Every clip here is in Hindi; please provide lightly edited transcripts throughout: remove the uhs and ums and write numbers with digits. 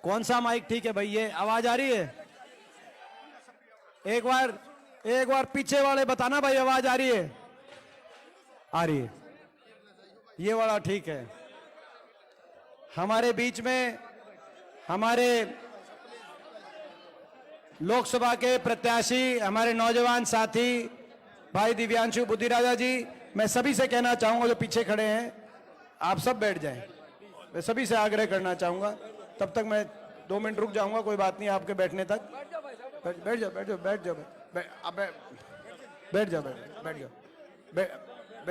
कौन सा माइक ठीक है भाई? ये आवाज आ रही है? एक बार पीछे वाले बताना भाई, आवाज आ रही है? आ रही है। ये वाला ठीक है। हमारे बीच में हमारे लोकसभा के प्रत्याशी, हमारे नौजवान साथी भाई दिव्यांशु बुद्धिराजा जी, मैं सभी से कहना चाहूंगा जो पीछे खड़े हैं, आप सब बैठ जाएं। मैं सभी से आग्रह करना चाहूंगा। तब तक मैं 2 मिनट रुक जाऊंगा, कोई बात नहीं आपके बैठने तक। बैठ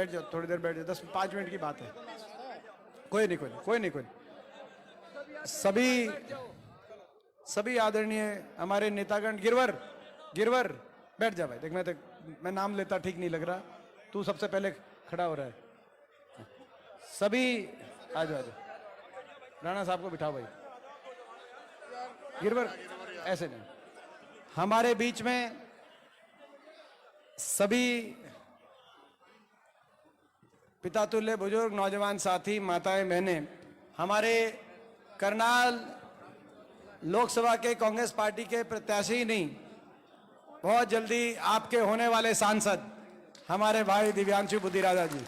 जाओ थोड़ी देर बैठ जाओ, 10-5 मिनट की बात है। कोई नहीं। सभी आदरणीय हमारे नेतागण, गिरवर बैठ जा भाई। देख मैं नाम लेता ठीक नहीं लग रहा, तू सबसे पहले खड़ा हो रहा है। सभी आ जाओ। राणा साहब को बिठाओ भाई। गिरवर ऐसे नहीं। हमारे बीच में सभी पिता तुल्य बुजुर्ग, नौजवान साथी, माताएं, बहनें, हमारे करनाल लोकसभा के कांग्रेस पार्टी के प्रत्याशी नहीं, बहुत जल्दी आपके होने वाले सांसद हमारे भाई दिव्यांशु बुद्धिराजा जी।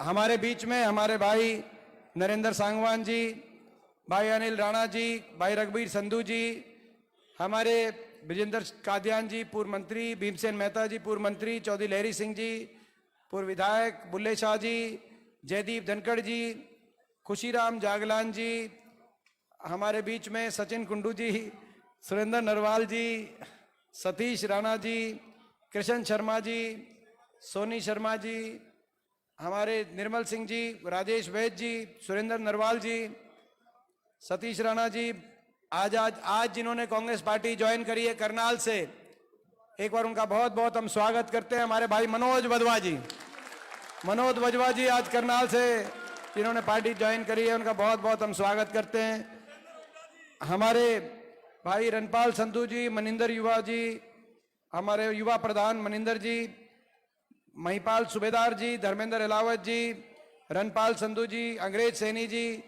हमारे बीच में हमारे भाई नरेंद्र सांगवान जी, भाई अनिल राणा जी, भाई रघुवीर संधू जी, हमारे विजेंद्र कादियान जी पूर्व मंत्री, भीमसेन मेहता जी पूर्व मंत्री, चौधरी लहरी सिंह जी पूर्व विधायक, बुल्ले शाह जी, जयदीप धनखड़ जी, खुशीराम जागलान जी, हमारे बीच में सचिन कुंडू जी, सुरेंद्र नरवाल जी, सतीश राणा जी, कृष्ण शर्मा जी, सोनी शर्मा जी, हमारे निर्मल सिंह जी, राजेश वैद जी, सुरेंद्र नरवाल जी, सतीश राणा जी, आज जिन्होंने कांग्रेस पार्टी ज्वाइन करी है करनाल से, एक बार उनका बहुत बहुत हम स्वागत करते हैं। हमारे भाई मनोज वधवा जी आज करनाल से जिन्होंने पार्टी ज्वाइन करी है, उनका बहुत बहुत हम स्वागत करते हैं। हमारे भाई रणपाल संधू जी, मनिंदर युवा जी, हमारे युवा प्रधान मनिंदर जी, महिपाल सुबेदार जी, धर्मेंद्र अलावत जी, रणपाल संधू जी, अंग्रेज सैनी जी,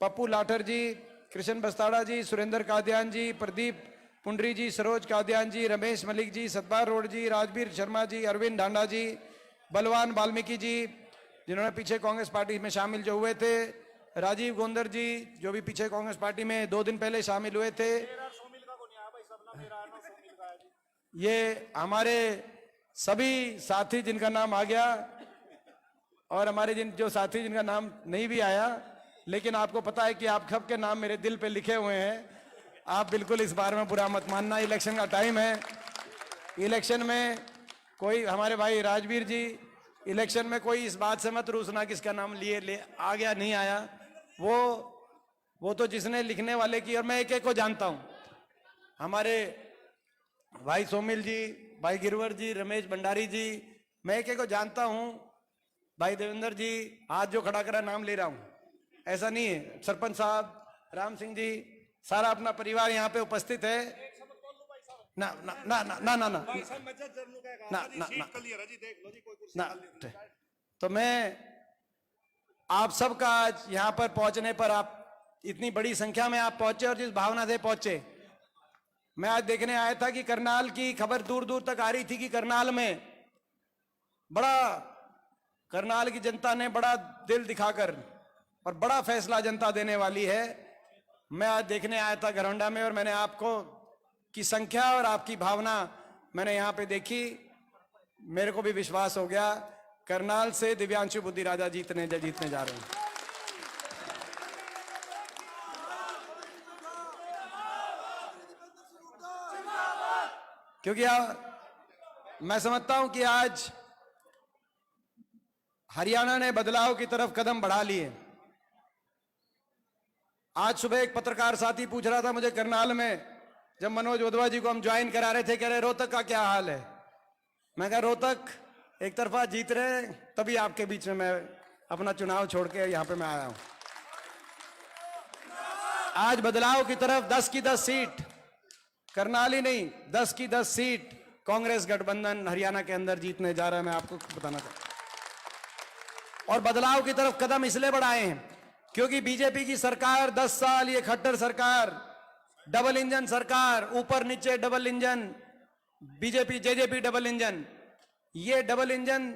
पप्पू लाठर जी, कृष्ण बस्ताड़ा जी, सुरेंद्र कादियान जी, प्रदीप पुंडरी जी, सरोज कादियान जी, रमेश मलिक जी, सतपाल रोड जी, राजवीर शर्मा जी, अरविंद ढांडा जी, बलवान वाल्मीकि जी जिन्होंने पीछे कांग्रेस पार्टी में शामिल जो हुए थे, राजीव गोंदर जी जो भी पीछे कांग्रेस पार्टी में 2 दिन पहले शामिल हुए थे। ये हमारे सभी साथी जिनका नाम आ गया, और हमारे जो साथी जिनका नाम नहीं भी आया, लेकिन आपको पता है कि आप सब के नाम मेरे दिल पे लिखे हुए हैं। आप बिल्कुल इस बार में बुरा मत मानना, इलेक्शन का टाइम है। इलेक्शन में कोई, हमारे भाई राजवीर जी, इलेक्शन में कोई इस बात से मत रूसना किसका नाम ले आ गया नहीं आया। वो तो जिसने लिखने वाले की, और मैं एक एक को जानता हूं। हमारे भाई सोमिल जी, भाई गिरवर जी, रमेश भंडारी जी, मैं एक एक को जानता हूं। भाई देवेंद्र जी, आज जो खड़ा करा नाम ले रहा हूं, ऐसा नहीं है। सरपंच साहब, राम सिंह जी, सारा अपना परिवार यहाँ पे उपस्थित है। ना ना ना ना ना ना ना ना। तो मैं आप सबका आज यहाँ पर पहुंचने पर, आप इतनी बड़ी संख्या में आप पहुंचे और जिस भावना से पहुंचे, मैं आज देखने आया था कि करनाल की खबर दूर दूर तक आ रही थी कि करनाल की जनता ने बड़ा दिल दिखाकर और बड़ा फैसला जनता देने वाली है। मैं आज देखने आया था घरौंडा में, और मैंने आपको की संख्या और आपकी भावना मैंने यहाँ पे देखी। मेरे को भी विश्वास हो गया करनाल से दिव्यांशु बुद्धिराजा जीतने जा रहे हैं। क्योंकि मैं समझता हूं कि आज हरियाणा ने बदलाव की तरफ कदम बढ़ा लिए। आज सुबह एक पत्रकार साथी पूछ रहा था मुझे करनाल में, जब मनोज वधवा जी को हम ज्वाइन करा रहे थे, कह रहे रोहतक का क्या हाल है। मैं कहा रोहतक एक तरफा जीत रहे, तभी आपके बीच में मैं अपना चुनाव छोड़ के यहां पे मैं आया हूं। आज बदलाव की तरफ 10 की 10 सीट, करनाल ही नहीं 10 की 10 सीट कांग्रेस गठबंधन हरियाणा के अंदर जीतने जा रहा है। मैं आपको बताना चाहता हूं। और बदलाव की तरफ कदम इसलिए बढ़ाए हैं क्योंकि बीजेपी की सरकार 10 साल, ये खट्टर सरकार, डबल इंजन सरकार, ऊपर नीचे double engine, BJP JJP double engine, ये डबल इंजन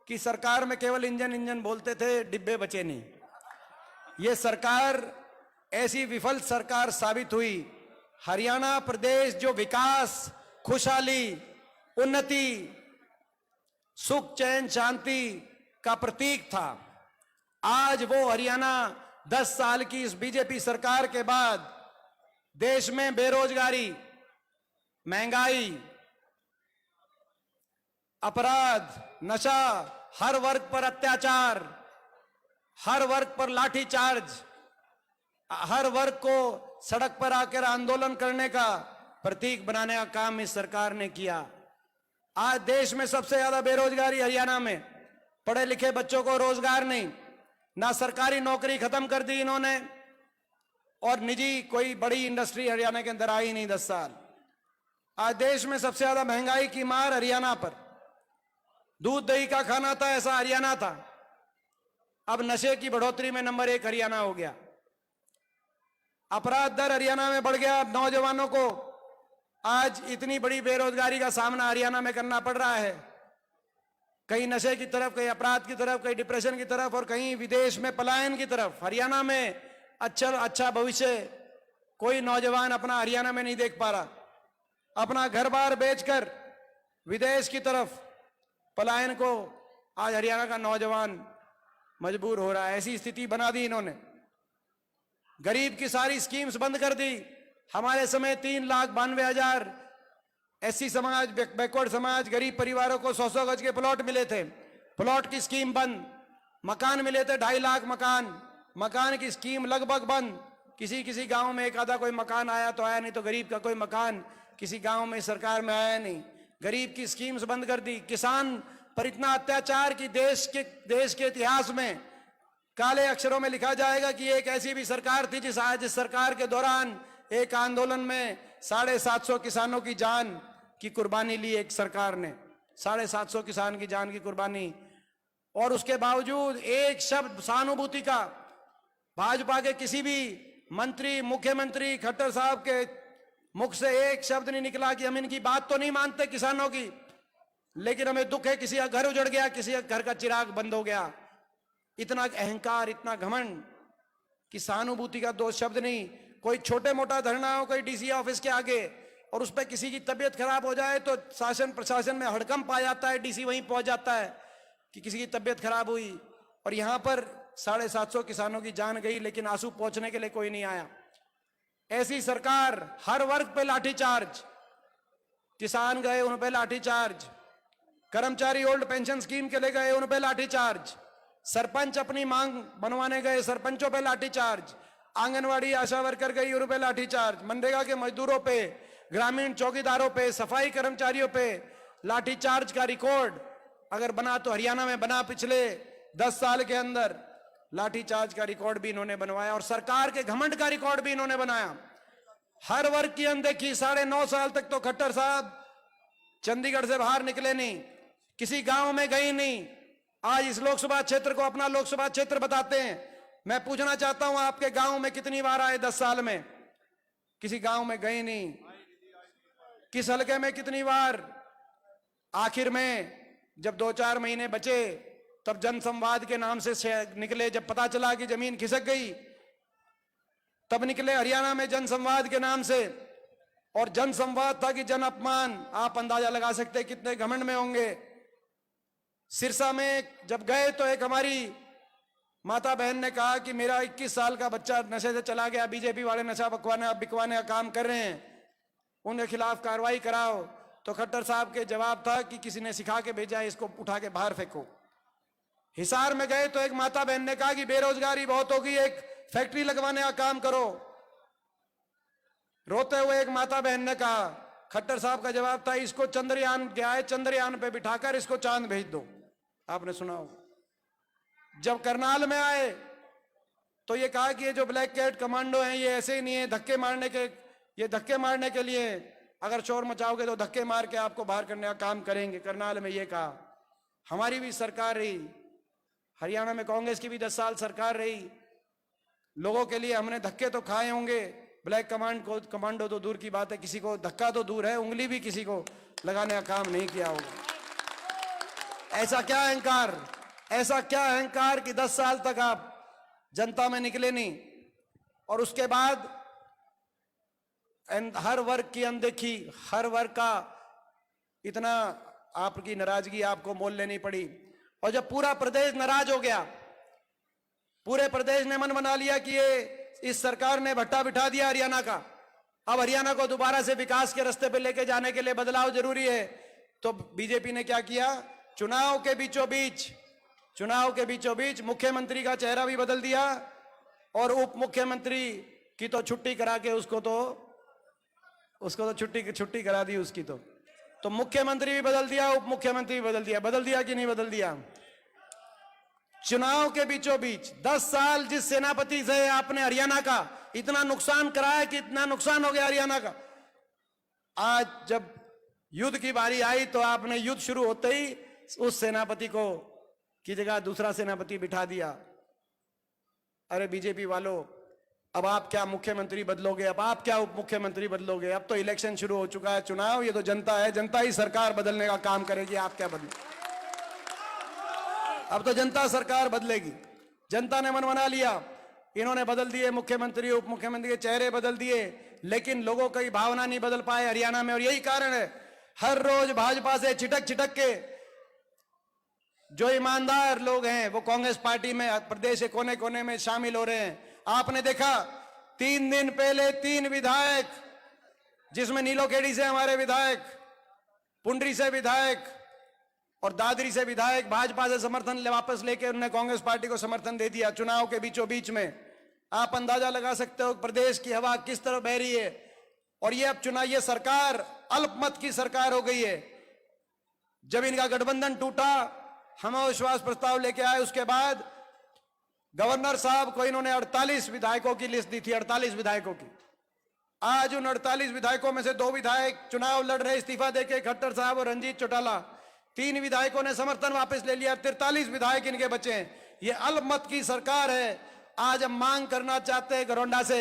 की सरकार में केवल इंजन इंजन बोलते थे, डिब्बे बचे नहीं। ये सरकार ऐसी विफल सरकार साबित हुई। हरियाणा प्रदेश जो विकास, खुशहाली, उन्नति, सुख, चैन, शांति का प्रतीक था, आज वो हरियाणा 10 साल की इस बीजेपी सरकार के बाद देश में बेरोजगारी, महंगाई, अपराध, नशा, हर वर्ग पर अत्याचार, हर वर्ग पर लाठीचार्ज, हर वर्ग को सड़क पर आकर आंदोलन करने का प्रतीक बनाने का काम इस सरकार ने किया। आज देश में सबसे ज्यादा बेरोजगारी हरियाणा में, पढ़े लिखे बच्चों को रोजगार नहीं, ना सरकारी नौकरी खत्म कर दी इन्होंने, और निजी कोई बड़ी इंडस्ट्री हरियाणा के अंदर आई नहीं 10 साल। आज देश में सबसे ज्यादा महंगाई की मार हरियाणा पर, दूध दही का खाना था ऐसा हरियाणा था, अब नशे की बढ़ोतरी में नंबर 1 हरियाणा हो गया। अपराध दर हरियाणा में बढ़ गया। नौजवानों को आज इतनी बड़ी बेरोजगारी का सामना हरियाणा में करना पड़ रहा है, कहीं नशे की तरफ, कहीं अपराध की तरफ, कहीं डिप्रेशन की तरफ, और कहीं विदेश में पलायन की तरफ। हरियाणा में अच्छा भविष्य कोई नौजवान अपना हरियाणा में नहीं देख पा रहा, अपना घर बार बेचकर विदेश की तरफ पलायन को आज हरियाणा का नौजवान मजबूर हो रहा है। ऐसी स्थिति बना दी इन्होंने। गरीब की सारी स्कीम्स बंद कर दी। हमारे समय 3,92,000 एससी समाज, बैकवर्ड समाज, गरीब परिवारों को 100-100 गज के प्लॉट मिले थे, प्लॉट की स्कीम बंद। मकान मिले थे 2.5 लाख मकान, मकान की स्कीम लगभग बंद। किसी गांव में एक आधा कोई मकान आया तो आया, नहीं तो गरीब का कोई मकान किसी गांव में सरकार में आया नहीं। गरीब की स्कीम्स बंद कर दी। किसान पर इतना अत्याचार कि देश के इतिहास में काले अक्षरों में लिखा जाएगा कि एक ऐसी भी सरकार थी जिस सरकार के दौरान एक आंदोलन में 750 किसानों की जान की कुर्बानी ली एक सरकार ने, 750 किसान की जान की कुर्बानी। और उसके बावजूद एक शब्द सहानुभूति का भाजपा के किसी भी मंत्री, मुख्यमंत्री खट्टर साहब के मुख से एक शब्द नहीं निकला कि हम इनकी बात तो नहीं मानते किसानों की, लेकिन हमें दुख है किसी का घर उजड़ गया, किसी का घर का चिराग बंद हो गया। इतना अहंकार, इतना घमंड कि सहानुभूति का 2 शब्द नहीं। कोई छोटे मोटा धरना हो कोई डीसी ऑफिस के आगे और उस पर किसी की तबीयत खराब हो जाए तो शासन प्रशासन में हड़कंप आ जाता है, डीसी वहीं पहुंच जाता है कि किसी की तबीयत खराब हुई। और यहां पर 750 किसानों की जान गई, लेकिन आंसू पहुंचने के लिए कोई नहीं आया। ऐसी सरकार, हर वर्ग पे लाठीचार्ज, किसान गए उन पे लाठीचार्ज, कर्मचारी ओल्ड पेंशन स्कीम के लिए गए उन पे लाठीचार्ज, सरपंच अपनी मांग बनवाने गए सरपंचों पे लाठीचार्ज, आंगनवाड़ी आशा वर्कर गई उन पे लाठीचार्ज, मनरेगा के मजदूरों पे, ग्रामीण चौकीदारों पे, सफाई कर्मचारियों पे लाठीचार्ज का रिकॉर्ड अगर बना तो हरियाणा में बना। पिछले 10 साल के अंदर लाठीचार्ज का रिकॉर्ड भी इन्होंने बनवाया और सरकार के घमंड का रिकॉर्ड भी इन्होंने बनाया। हर वर्ग की अनदेखी। 9.5 साल तक तो खट्टर साहब चंडीगढ़ से बाहर निकले नहीं, किसी गांव में गई नहीं। आज इस लोकसभा क्षेत्र को अपना लोकसभा क्षेत्र बताते हैं। मैं पूछना चाहता हूं आपके गांव में कितनी बार आए 10 साल में? किसी गांव में गए नहीं। किस हलके में कितनी बार? आखिर में जब 2-4 महीने बचे तब जनसंवाद के नाम से निकले। जब पता चला कि जमीन खिसक गई तब निकले हरियाणा में जनसंवाद के नाम से। और जनसंवाद था कि जन अपमान। आप अंदाजा लगा सकते हैं कितने घमंड में होंगे। सिरसा में जब गए तो एक हमारी माता बहन ने कहा कि मेरा 21 साल का बच्चा नशे से चला गया, बीजेपी वाले नशा बिकवाने का काम कर रहे हैं, उनके खिलाफ कार्रवाई कराओ। तो खट्टर साहब के जवाब था कि किसी ने सिखा के भेजा है, इसको उठा के बाहर फेंको। हिसार में गए तो एक माता बहन ने कहा कि बेरोजगारी बहुत होगी, एक फैक्ट्री लगवाने का काम करो। रोते हुए एक माता बहन ने कहा, खट्टर साहब का जवाब था, इसको चंद्रयान गया है, चंद्रयान पे बिठाकर इसको चांद भेज दो। आपने सुना होगा। जब करनाल में आए तो ये कहा कि ये जो ब्लैक कैट कमांडो हैं ये ऐसे ही नहीं है, धक्के मारने के लिए अगर शोर मचाओगे तो धक्के मार के आपको बाहर करने का काम करेंगे। करनाल में ये कहा। हमारी भी सरकार रही, हरियाणा में कांग्रेस की भी 10 साल सरकार रही, लोगों के लिए हमने धक्के तो खाए होंगे, ब्लैक कमांडो तो दूर की बात है, किसी को धक्का तो दूर है, उंगली भी किसी को लगाने का काम नहीं किया होगा। ऐसा क्या अहंकार, ऐसा क्या अहंकार कि 10 साल तक आप जनता में निकले नहीं, और उसके बाद हर वर्ग की अनदेखी, हर वर्ग का इतना आपकी नाराजगी आपको मोल लेनी पड़ी। और जब पूरा प्रदेश नाराज हो गया, पूरे प्रदेश ने मन बना लिया कि ये इस सरकार ने भट्टा बिठा दिया हरियाणा का, अब हरियाणा को दोबारा से विकास के रास्ते पे लेके जाने के लिए बदलाव जरूरी है, तो बीजेपी ने क्या किया, चुनाव के बीचों बीच मुख्यमंत्री का चेहरा भी बदल दिया, और उप मुख्यमंत्री की तो छुट्टी करा के उसको तो छुट्टी करा दी उसकी। तो मुख्यमंत्री भी बदल दिया, उप मुख्यमंत्री भी बदल दिया कि नहीं बदल दिया। चुनाव के बीचों बीच 10 साल जिस सेनापति से आपने हरियाणा का इतना नुकसान कराया कि इतना नुकसान हो गया हरियाणा का, आज जब युद्ध की बारी आई तो आपने युद्ध शुरू होते ही उस सेनापति को की जगह दूसरा सेनापति बिठा दिया। अरे बीजेपी वालों, अब आप क्या मुख्यमंत्री बदलोगे, अब आप क्या उप मुख्यमंत्री बदलोगे, अब तो इलेक्शन शुरू हो चुका है, चुनाव, ये तो जनता है, जनता ही सरकार बदलने का काम करेगी, आप क्या बदलोगे। अब तो जनता सरकार बदलेगी। जनता ने मन बना लिया, इन्होंने बदल दिए मुख्यमंत्री उप मुख्यमंत्री के चेहरे बदल दिए, लेकिन लोगों की भावना नहीं बदल पाए हरियाणा में। और यही कारण है हर रोज भाजपा से छिटक के जो ईमानदार लोग हैं वो कांग्रेस पार्टी में प्रदेश के कोने कोने में शामिल हो रहे हैं। आपने देखा 3 दिन पहले 3 विधायक, जिसमें नीलोखेड़ी से हमारे विधायक, पुंडरी से विधायक और दादरी से विधायक, भाजपा से समर्थन वापस लेके उन्होंने कांग्रेस पार्टी को समर्थन दे दिया चुनाव के बीचों बीच में। आप अंदाजा लगा सकते हो प्रदेश की हवा किस तरह बह रही है। और ये अब चुनाव, ये सरकार अल्पमत की सरकार हो गई है। जब इनका गठबंधन टूटा, हम अविश्वास प्रस्ताव लेके आए, उसके बाद गवर्नर साहब को इन्होंने 48 विधायकों की लिस्ट दी थी, 48 विधायकों की। आज उन 48 विधायकों में से 2 विधायक चुनाव लड़ रहे इस्तीफा देके, खट्टर साहब और रंजीत चौटाला। 3 विधायकों ने समर्थन वापस ले लिया, 43 विधायक इनके बचे हैं। ये अल्पमत की सरकार है। आज हम मांग करना चाहते हैं घरौंडा से,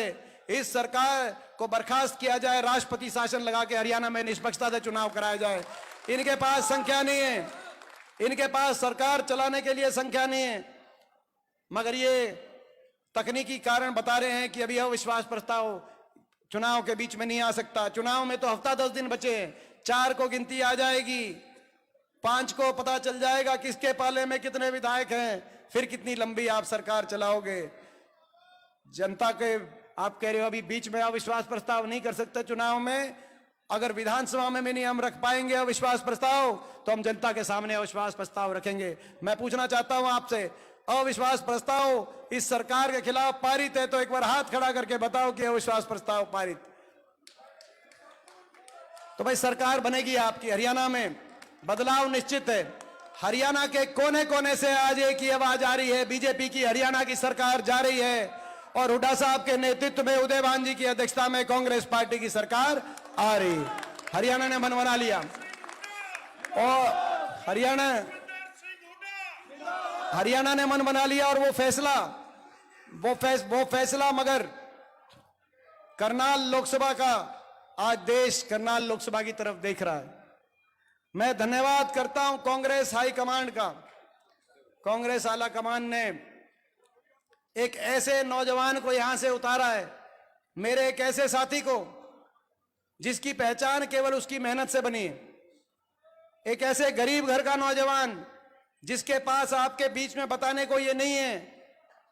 इस सरकार को बर्खास्त किया जाए, राष्ट्रपति शासन लगा के हरियाणा में निष्पक्षता से चुनाव कराया जाए। इनके पास संख्या नहीं है, इनके पास सरकार चलाने के लिए संख्या नहीं है, मगर ये तकनीकी कारण बता रहे हैं कि अभी अविश्वास प्रस्ताव चुनाव के बीच में नहीं आ सकता। चुनाव में तो हफ्ता 10 दिन बचे हैं, 4 को गिनती आ जाएगी, 5 को पता चल जाएगा किसके पाले में कितने विधायक हैं, फिर कितनी लंबी आप सरकार चलाओगे। जनता के आप कह रहे हो अभी बीच में अविश्वास प्रस्ताव नहीं कर सकते चुनाव में, अगर विधानसभा में भी नहीं हम रख पाएंगे अविश्वास प्रस्ताव, तो हम जनता के सामने अविश्वास प्रस्ताव रखेंगे। मैं पूछना चाहता हूं आपसे, अविश्वास प्रस्ताव इस सरकार के खिलाफ पारित है तो एक बार हाथ खड़ा करके बताओ कि अविश्वास प्रस्ताव पारित। तो भाई सरकार बनेगी आपकी, हरियाणा में बदलाव निश्चित है। हरियाणा के कोने कोने से आज एक ही आवाज आ रही है, बीजेपी की हरियाणा की सरकार जा रही है, और हुड्डा साहब के नेतृत्व में, उदय भान जी की अध्यक्षता में कांग्रेस पार्टी की सरकार आ रही। हरियाणा ने मन बना लिया, और हरियाणा ने मन बना लिया, और वो फैसला मगर करनाल लोकसभा का, आज देश करनाल लोकसभा की तरफ देख रहा है। मैं धन्यवाद करता हूं कांग्रेस हाईकमांड का। कांग्रेस आला कमान ने एक ऐसे नौजवान को यहां से उतारा है, मेरे एक ऐसे साथी को जिसकी पहचान केवल उसकी मेहनत से बनी है, एक ऐसे गरीब घर का नौजवान जिसके पास आपके बीच में बताने को ये नहीं है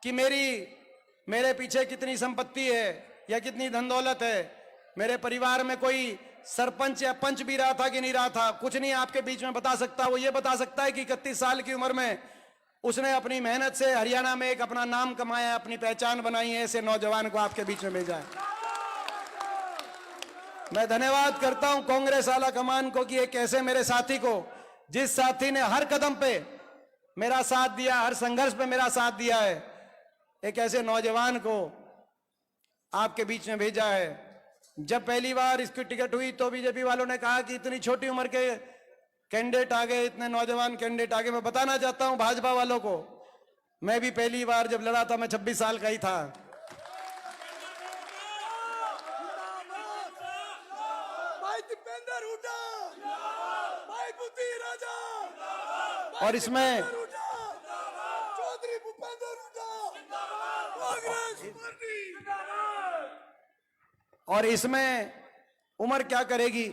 कि मेरे पीछे कितनी संपत्ति है या कितनी धन दौलत है, मेरे परिवार में कोई सरपंच या पंच भी रहा था कि नहीं रहा था, कुछ नहीं आपके बीच में बता सकता। वो ये बता सकता है कि 31 साल की उम्र में उसने अपनी मेहनत से हरियाणा में एक अपना नाम कमाया, अपनी पहचान बनाई है। ऐसे नौजवान को आपके बीच में भेजा है। मैं धन्यवाद करता हूं कांग्रेस आला कमान को कि एक ऐसे मेरे साथी को, जिस साथी ने हर कदम पे मेरा साथ दिया, हर संघर्ष पे मेरा साथ दिया है, एक ऐसे नौजवान को आपके बीच में भेजा है। जब पहली बार इसकी टिकट हुई तो बीजेपी वालों ने कहा कि इतनी छोटी उम्र के कैंडिडेट आ गए, इतने नौजवान कैंडिडेट आ गए। मैं बताना चाहता हूं भाजपा वालों को, मैं भी पहली बार जब लड़ा था मैं 26 साल का ही था। और इसमें चौधरी भूपेंद्र और इसमें उम्र क्या करेगी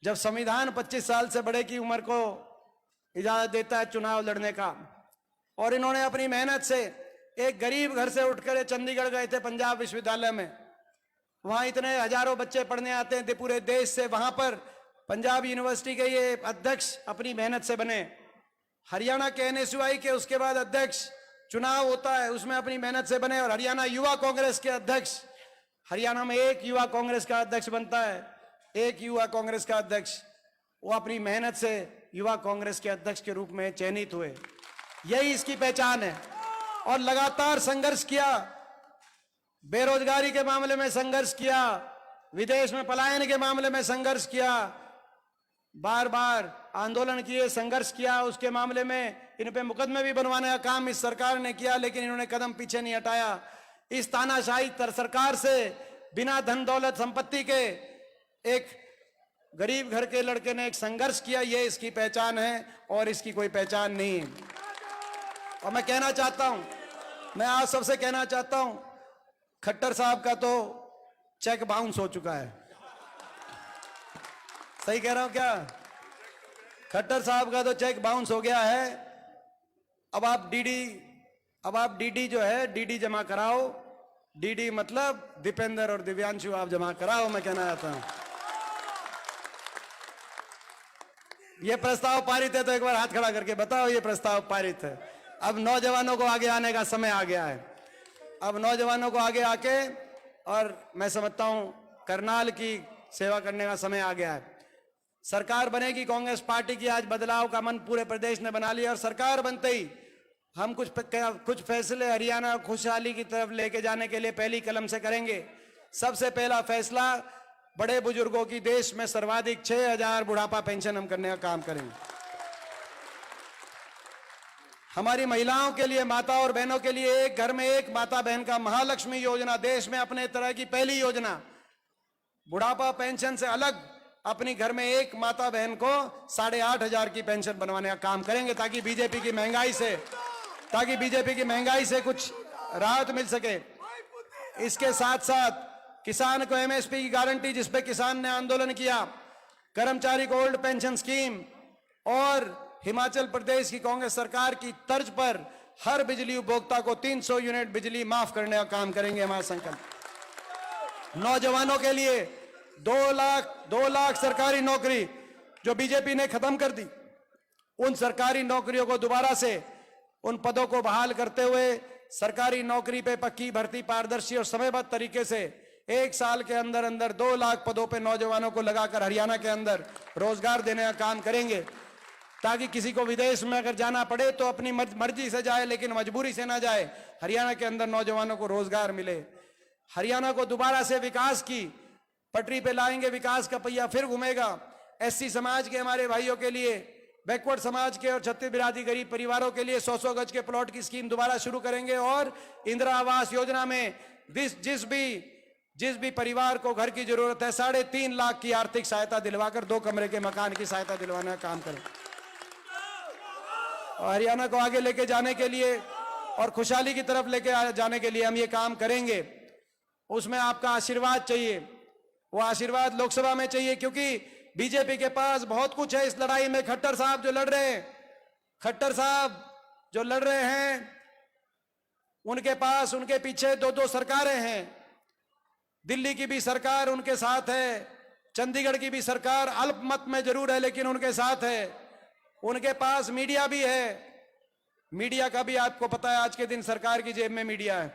जब संविधान 25 साल से बड़े की उम्र को इजाजत देता है चुनाव लड़ने का। और इन्होंने अपनी मेहनत से एक गरीब घर से उठकर चंडीगढ़ गए थे पंजाब विश्वविद्यालय में, वहां इतने हजारों बच्चे पढ़ने आते हैं पूरे देश से, वहां पर पंजाब यूनिवर्सिटी के ये अध्यक्ष अपनी मेहनत से बने। हरियाणा के एनएसयूआई के उसके बाद अध्यक्ष चुनाव होता है, उसमें अपनी मेहनत से बने। और हरियाणा युवा कांग्रेस के अध्यक्ष, हरियाणा में एक युवा कांग्रेस का अध्यक्ष बनता है, एक युवा कांग्रेस का अध्यक्ष, वो अपनी मेहनत से युवा कांग्रेस के अध्यक्ष के रूप में चयनित हुए। यही इसकी पहचान है। और लगातार संघर्ष किया, बेरोजगारी के मामले में संघर्ष किया, विदेश में पलायन के मामले में संघर्ष किया, बार बार आंदोलन किए, संघर्ष किया। उसके मामले में इन पे मुकदमे भी बनवाने का काम इस सरकार ने किया, लेकिन इन्होंने कदम पीछे नहीं हटाया। इस तानाशाही सरकार से बिना धन दौलत संपत्ति के एक गरीब घर के लड़के ने एक संघर्ष किया, ये इसकी पहचान है और इसकी कोई पहचान नहीं है। और मैं कहना चाहता हूं, मैं आज सबसे कहना चाहता हूं, खट्टर साहब का तो चेक बाउंस हो चुका है। सही कह रहा हूं क्या? खट्टर साहब का तो चेक बाउंस हो गया है। अब आप डीडी जो है डीडी जमा कराओ। डीडी मतलब दीपेंद्र और दिव्यांशु आप जमा कराओ, मैं कहना चाहता हूं। ये प्रस्ताव पारित है तो एक बार हाथ खड़ा करके बताओ ये प्रस्ताव पारित है। अब नौजवानों को आगे आने का समय आ गया है। अब नौजवानों को आगे आके, और मैं समझता हूं करनाल की सेवा करने का समय आ गया है। सरकार बनेगी कांग्रेस पार्टी की, आज बदलाव का मन पूरे प्रदेश ने बना लिया। और सरकार बनते ही हम कुछ फैसले हरियाणा खुशहाली की तरफ लेके जाने के लिए पहली कलम से करेंगे। सबसे पहला फैसला, बड़े बुजुर्गों की देश में सर्वाधिक 6,000 बुढ़ापा पेंशन हम करने का काम करेंगे। हमारी महिलाओं के लिए, माता और बहनों के लिए एक घर में एक माता बहन का महालक्ष्मी योजना, देश में अपने तरह की पहली योजना। बुढ़ापा पेंशन से अलग अपनी घर में एक माता बहन को 8,500 की पेंशन बनवाने का काम करेंगे, ताकि बीजेपी की महंगाई से कुछ राहत मिल सके। इसके साथ साथ किसान को एमएसपी की गारंटी, जिसपे किसान ने आंदोलन किया, कर्मचारी को ओल्ड पेंशन स्कीम, और हिमाचल प्रदेश की कांग्रेस सरकार की तर्ज पर हर बिजली उपभोक्ता को 300 यूनिट बिजली माफ करने का काम करेंगे हमारा संकल्प। नौजवानों के लिए 2 लाख सरकारी नौकरी जो बीजेपी ने खत्म कर दी, उन सरकारी नौकरियों को दोबारा से उन पदों को बहाल करते हुए सरकारी नौकरी पे पक्की भर्ती, पारदर्शी और समयबद्ध तरीके से 1 साल के अंदर अंदर 2 लाख पदों पे नौजवानों को लगाकर हरियाणा के अंदर रोजगार देने का काम करेंगे, ताकि किसी को विदेश में अगर जाना पड़े तो अपनी मर्जी से जाए, लेकिन मजबूरी से ना जाए। हरियाणा के अंदर नौजवानों को रोजगार मिले। हरियाणा को दोबारा से विकास की पटरी पे लाएंगे, विकास का पहिया फिर घूमेगा। एससी समाज के हमारे भाइयों के लिए, बैकवर्ड समाज के और छत्तीस बिरादी गरीब परिवारों के लिए 100-100 गज के प्लॉट की स्कीम दोबारा शुरू करेंगे। और इंदिरा आवास योजना में जिस भी परिवार को घर की जरूरत है 3.5 लाख की आर्थिक सहायता दिलवाकर 2 कमरे के मकान की सहायता दिलवाने का काम करें। और हरियाणा को आगे लेके जाने के लिए और खुशहाली की तरफ लेके जाने के लिए हम ये काम करेंगे। उसमें आपका आशीर्वाद चाहिए, वो आशीर्वाद लोकसभा में चाहिए, क्योंकि बीजेपी के पास बहुत कुछ है इस लड़ाई में। खट्टर साहब जो लड़ रहे हैं, उनके पास, उनके पीछे 2 सरकारें हैं। दिल्ली की भी सरकार उनके साथ है, चंडीगढ़ की भी सरकार अल्पमत में जरूर है लेकिन उनके साथ है। उनके पास मीडिया भी है, मीडिया का भी आपको पता है आज के दिन सरकार की जेब में मीडिया है।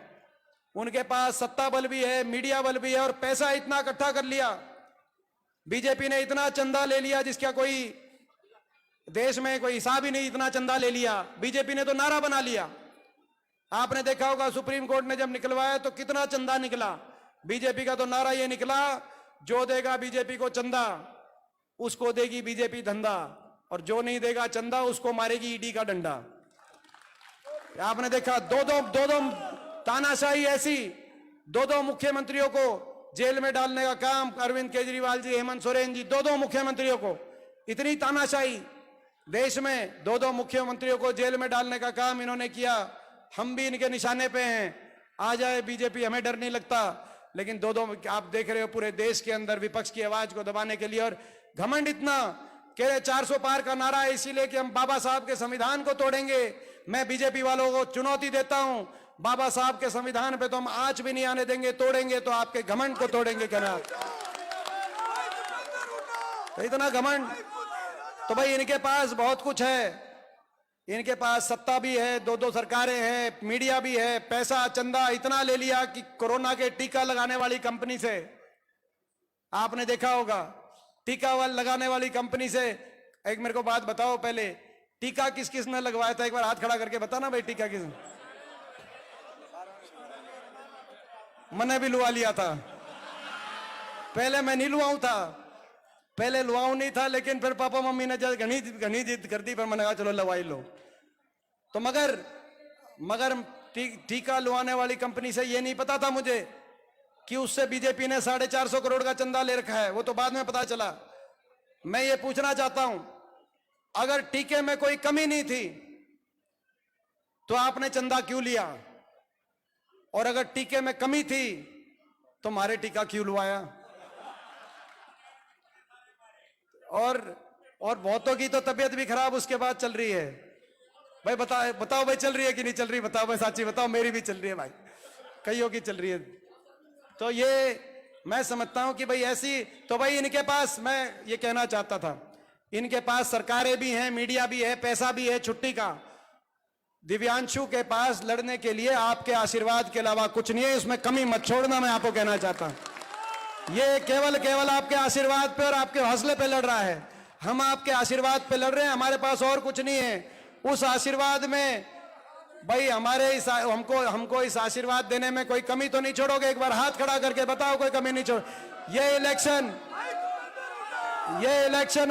उनके पास सत्ता बल भी है, मीडिया बल भी है, और पैसा इतना इकट्ठा कर लिया। बीजेपी ने इतना चंदा ले लिया जिसका कोई देश में कोई हिसाब ही नहीं, इतना चंदा ले लिया। बीजेपी ने तो नारा बना लिया। आपने देखा होगा सुप्रीम कोर्ट ने जब निकलवाया तो कितना चंदा निकला। बीजेपी का तो नारा ये निकला, जो देगा बीजेपी को चंदा उसको देगी बीजेपी धंधा, और जो नहीं देगा चंदा उसको मारेगी ईडी का डंडा। आपने देखा दो तानाशाही ऐसी, 2 मुख्यमंत्रियों को जेल में डालने का काम, अरविंद केजरीवाल जी, हेमंत सोरेन जी, 2 मुख्यमंत्रियों को, इतनी तानाशाही। देश में 2-2 मुख्यमंत्रियों को जेल में डालने का काम इन्होंने किया। हम भी इनके निशाने पे हैं। आ जाए बीजेपी, हमें डर नहीं लगता। लेकिन 2-2 आप देख रहे हो पूरे देश के अंदर विपक्ष की आवाज को दबाने के लिए, और घमंड इतना कह रहे 400 पार का नारा है इसीलिए कि हम बाबा साहब के संविधान को तोड़ेंगे। मैं बीजेपी वालों को चुनौती देता हूं, बाबा साहब के संविधान पे तो हम आंच भी नहीं आने देंगे। तोड़ेंगे तो आपके घमंड को तोड़ेंगे। कहना तो इतना घमंड, तो भाई इनके पास बहुत कुछ है। इनके पास सत्ता भी है, 2-2 सरकारें हैं, मीडिया भी है, पैसा चंदा इतना ले लिया कि कोरोना के टीका लगाने वाली कंपनी से, आपने देखा होगा, टीका लगाने वाली कंपनी से एक मेरे को बात बताओ, पहले टीका किस किस ने लगवाया था? एक बार हाथ खड़ा करके बताना भाई, टीका किस? मैंने भी लुआ लिया था। पहले मैं नहीं लुआऊं था, पहले लुआऊं नहीं था, लेकिन फिर पापा मम्मी ने जब घनी जिद कर दी, फिर मैंने कहा चलो लवाई लो। तो मगर टीका लुआने वाली कंपनी से ये नहीं पता था मुझे कि उससे बीजेपी ने 450 करोड़ का चंदा ले रखा है। वो तो बाद में पता चला। मैं ये पूछना चाहता हूं, अगर टीके में कोई कमी नहीं थी तो आपने चंदा क्यों लिया? और अगर टीके में कमी थी तो मारे टीका क्यों लुआया? और बहुतों की तो तबीयत भी खराब उसके बाद चल रही है। भाई बताओ भाई, चल रही है कि नहीं चल रही? बताओ भाई, साची बताओ। मेरी भी चल रही है भाई, कईयों की चल रही है। तो ये मैं समझता हूं कि भाई ऐसी, तो भाई इनके पास, मैं ये कहना चाहता था, इनके पास सरकारें भी हैं, मीडिया भी है, पैसा भी है छुट्टी का। दिव्यांशु के पास लड़ने के लिए आपके आशीर्वाद के अलावा कुछ नहीं है। इसमें कमी मत छोड़ना, मैं आपको कहना चाहता हूं। ये केवल आपके आशीर्वाद पे और आपके हौसले पे लड़ रहा है। हम आपके आशीर्वाद पे लड़ रहे हैं, हमारे पास और कुछ नहीं है। उस आशीर्वाद में भाई हमको इस आशीर्वाद देने में कोई कमी तो नहीं छोड़ोगे? एक बार हाथ खड़ा करके बताओ, कोई कमी नहीं छोड़। ये इलेक्शन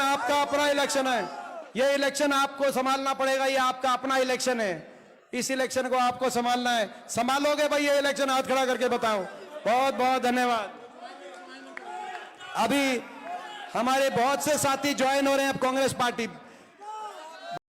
आपका अपना इलेक्शन है। ये इलेक्शन आपको संभालना पड़ेगा। ये आपका अपना इलेक्शन है। इस इलेक्शन को आपको संभालना है। संभालोगे भाई ये इलेक्शन? हाथ खड़ा करके बताओ। बहुत बहुत धन्यवाद। अभी हमारे बहुत से साथी ज्वाइन हो रहे हैं अब कांग्रेस पार्टी।